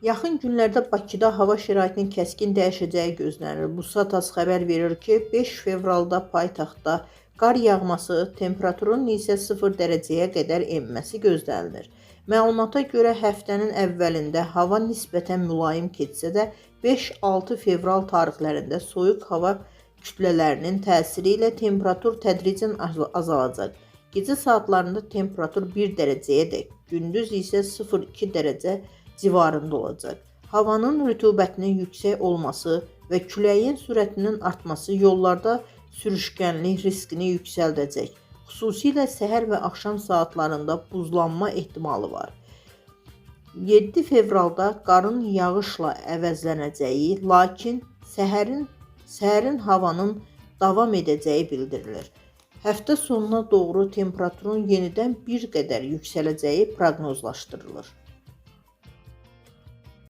Yaxın günlərdə Bakıda hava şəraitinin kəskin dəyişəcəyi gözlənilir. Busatas xəbər verir ki, 5 fevralda paytaxtda qar yağması, temperaturun isə 0 dərəcəyə qədər enməsi gözlənilir. Məlumata görə həftənin əvvəlində hava nisbətən mülayim keçsə də, 5-6 fevral tarixlərində soyuq hava kütlələrinin təsiri ilə temperatur tədricən azalacaq. Gecə saatlarında temperatur 1 dərəcəyədək, gündüz isə 0-2 dərəcə civarında olacaq. Havanın rütubətinin yüksək olması və küləyin sürətinin artması yollarda sürüşkənlik riskini yüksəldəcək. Xüsusilə səhər və axşam saatlarında buzlanma ehtimalı var. 7 fevralda qarın yağışla əvəzlənəcəyi, lakin səhərin havanın davam edəcəyi bildirilir. Həftə sonuna doğru temperaturun yenidən bir qədər yüksələcəyi proqnozlaşdırılır.